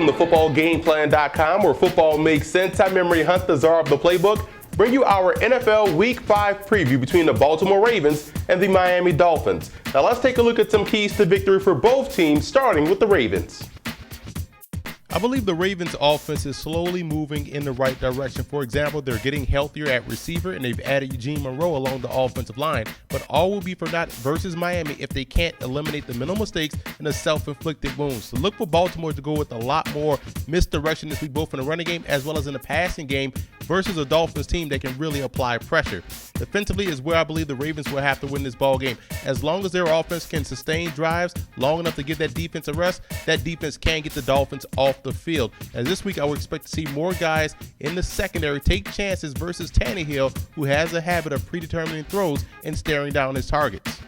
from the footballgameplan.com, where football makes sense. I'm Emery Hunt, the czar of the playbook, bring you our NFL Week 5 preview between the Baltimore Ravens and the Miami Dolphins. Now let's take a look at some keys to victory for both teams, starting with the Ravens. I believe the Ravens offense is slowly moving in the right direction. For example, they're getting healthier at receiver and they've added Eugene Monroe along the offensive line. But all will be for naught versus Miami if they can't eliminate the mental mistakes and the self-inflicted wounds. So look for Baltimore to go with a lot more misdirection this week, both in the running game as well as in the passing game, versus a Dolphins team that can really apply pressure. Defensively is where I believe the Ravens will have to win this ball game. As long as their offense can sustain drives long enough to give that defense a rest, that defense can get the Dolphins off the field. And this week I would expect to see more guys in the secondary take chances versus Tannehill, who has a habit of predetermining throws and staring down his targets.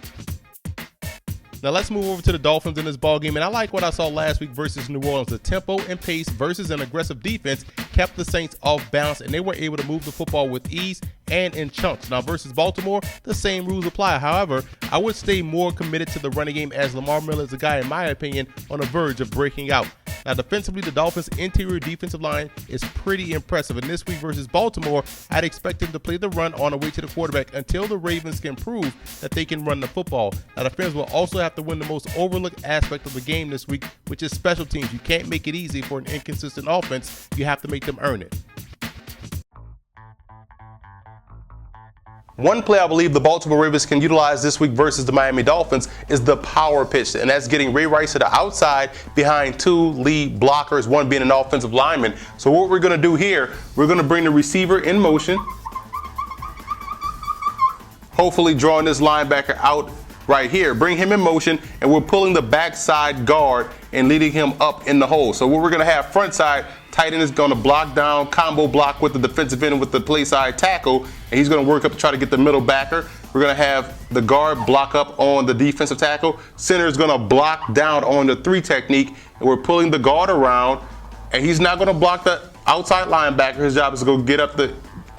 Now let's move over to the Dolphins in this ballgame, and I like what I saw last week versus New Orleans. The tempo and pace versus an aggressive defense kept the Saints off balance, and they were able to move the football with ease and in chunks. Now versus Baltimore, the same rules apply. However, I would stay more committed to the running game, as Lamar Miller is a guy, in my opinion, on the verge of breaking out. Now defensively, the Dolphins' interior defensive line is pretty impressive. And this week versus Baltimore, I'd expect them to play the run on the way to the quarterback until the Ravens can prove that they can run the football. Now the Fins will also have to win the most overlooked aspect of the game this week, which is special teams. You can't make it easy for an inconsistent offense. You have to make them earn it. One play I believe the Baltimore Ravens can utilize this week versus the Miami Dolphins is the power pitch, and that's getting Ray Rice to the outside behind two lead blockers, one being an offensive lineman. So what we're going to do here, we're going to bring the receiver in motion, hopefully drawing this linebacker out right here. Bring him in motion, and we're pulling the backside guard and leading him up in the hole. So what we're going to have front side, tight end is going to block down, combo block with the defensive end with the play side tackle, and he's going to work up to try to get the middle backer. We're going to have the guard block up on the defensive tackle. Center is going to block down on the 3 technique, and we're pulling the guard around, and he's not going to block the outside linebacker. His job is to go get up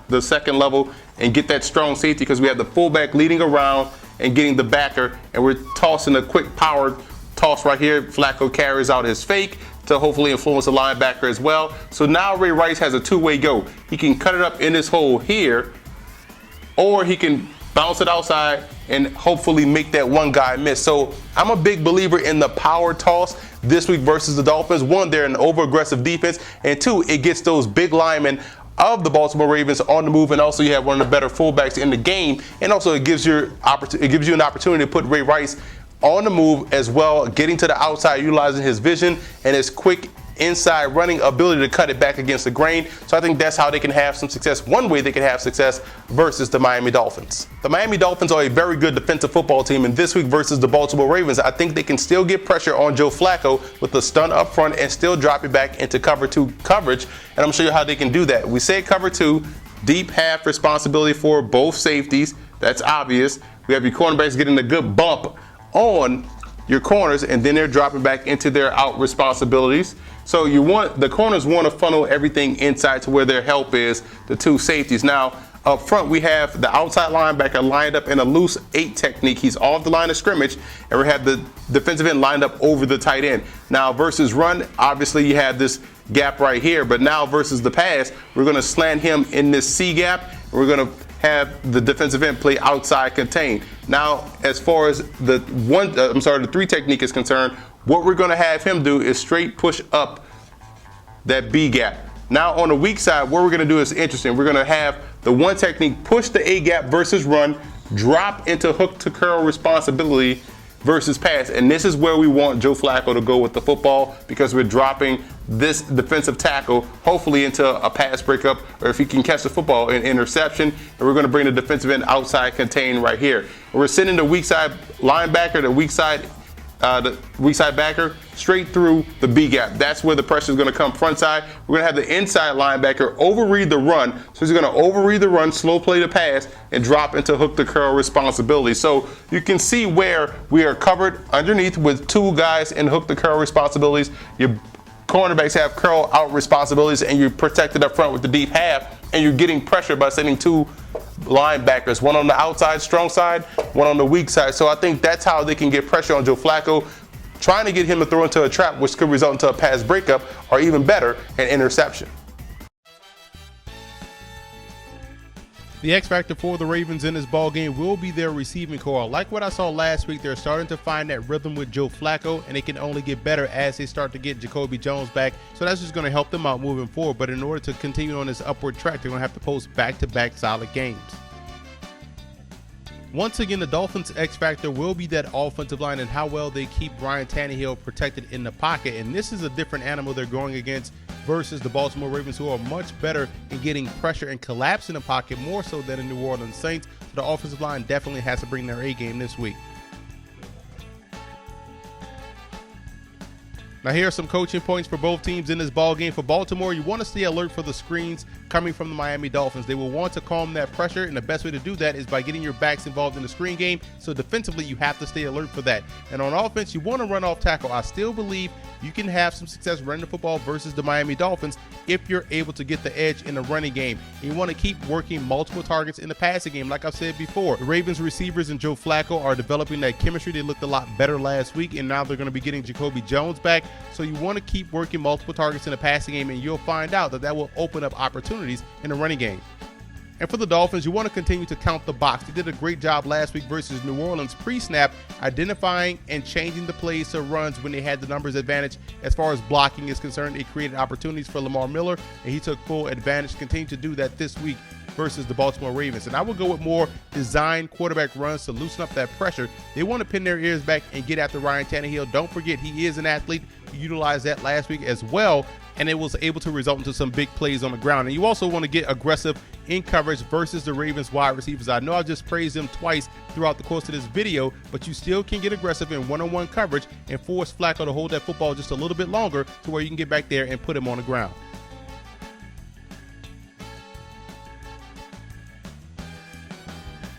the second level and get that strong safety, because we have the fullback leading around and getting the backer, and we're tossing a quick power toss right here. Flacco carries out his fake to hopefully influence the linebacker as well. So now Ray Rice has a two-way go. He can cut it up in this hole here, or he can bounce it outside and hopefully make that one guy miss. So I'm a big believer in the power toss this week versus the Dolphins. One, they're an over-aggressive defense, and two, it gets those big linemen of the Baltimore Ravens on the move, and also you have one of the better fullbacks in the game, and also it gives you an opportunity to put Ray Rice on the move as well, getting to the outside, utilizing his vision and his quick inside running ability to cut it back against the grain. So I think that's how they can have some success. One way they can have success versus the Miami Dolphins. The Miami Dolphins are a very good defensive football team, and this week versus the Baltimore Ravens, I think they can still get pressure on Joe Flacco with the stun up front and still drop it back into cover 2 coverage, and I'm going to show you how they can do that. We say cover 2, deep half responsibility for both safeties. That's obvious. We have your cornerbacks getting a good bump on your corners, and then they're dropping back into their out responsibilities. So the corners want to funnel everything inside to where their help is, the 2 safeties. Now up front we have the outside linebacker lined up in a loose 8 technique. He's off the line of scrimmage, and we have the defensive end lined up over the tight end. Now versus run, obviously you have this gap right here, but now versus the pass, we're going to slant him in this C gap, and we're going to have the defensive end play outside contain. Now, as far as the 3 technique is concerned, what we're going to have him do is straight push up that B gap. Now, on the weak side, what we're going to do is interesting. We're going to have the 1 technique push the A gap versus run, drop into hook to curl responsibility versus pass. And this is where we want Joe Flacco to go with the football, because we're dropping this defensive tackle hopefully into a pass breakup, or if he can catch the football, an interception. And we're going to bring the defensive end outside contain right here. And we're sending the weak side linebacker, the weak side backer straight through the B gap. That's where the pressure is going to come front side. We're going to have the inside linebacker overread the run. So he's going to overread the run, slow play the pass, and drop into hook the curl responsibility. So you can see where we are covered underneath with 2 guys in hook the curl responsibilities. Your cornerbacks have curl out responsibilities, and you're protected up front with the deep half, and you're getting pressure by sending 2 linebackers, one on the outside strong side, one on the weak side. So I think that's how they can get pressure on Joe Flacco. trying to get him to throw into a trap, which could result into a pass breakup, or even better, an interception. The X factor for the Ravens in this ball game will be their receiving core. Like what I saw last week, they're starting to find that rhythm with Joe Flacco, and it can only get better as they start to get Jacoby Jones back. So that's just going to help them out moving forward. But in order to continue on this upward track, they're going to have to post back-to-back solid games. Once again, the Dolphins' X factor will be that offensive line and how well they keep Ryan Tannehill protected in the pocket. And this is a different animal they're going against versus the Baltimore Ravens, who are much better in getting pressure and collapse in the pocket, more so than the New Orleans Saints. So the offensive line definitely has to bring their A game this week. Now here are some coaching points for both teams in this ball game. For Baltimore, you want to stay alert for the screens coming from the Miami Dolphins. They will want to calm that pressure, and the best way to do that is by getting your backs involved in the screen game. So defensively, you have to stay alert for that. And on offense, you want to run off tackle. I still believe you can have some success running the football versus the Miami Dolphins if you're able to get the edge in the running game. And you want to keep working multiple targets in the passing game. Like I said before, the Ravens receivers and Joe Flacco are developing that chemistry. They looked a lot better last week, and now they're going to be getting Jacoby Jones back. So you want to keep working multiple targets in the passing game, and you'll find out that will open up opportunities in the running game. And for the Dolphins, you want to continue to count the box. They did a great job last week versus New Orleans pre-snap, identifying and changing the plays to runs when they had the numbers advantage. As far as blocking is concerned, it created opportunities for Lamar Miller, and he took full advantage. Continue to do that this week versus the Baltimore Ravens. And I will go with more designed quarterback runs to loosen up that pressure. They want to pin their ears back and get after Ryan Tannehill. Don't forget, he is an athlete. He utilized that last week as well, and it was able to result into some big plays on the ground. And you also want to get aggressive in coverage versus the Ravens wide receivers. I know I just praised them twice throughout the course of this video, but you still can get aggressive in one-on-one coverage and force Flacco to hold that football just a little bit longer to where you can get back there and put him on the ground.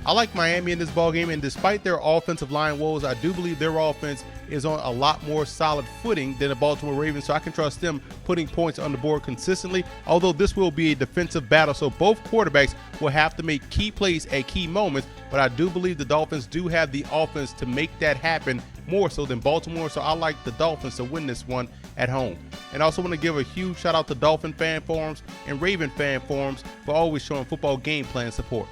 I like Miami in this ballgame, and despite their offensive line woes, I do believe their offense is on a lot more solid footing than the Baltimore Ravens, so I can trust them putting points on the board consistently, although this will be a defensive battle, so both quarterbacks will have to make key plays at key moments, but I do believe the Dolphins do have the offense to make that happen more so than Baltimore, so I like the Dolphins to win this one at home. And I also want to give a huge shout out to Dolphin fan forums and Raven fan forums for always showing football game plan support.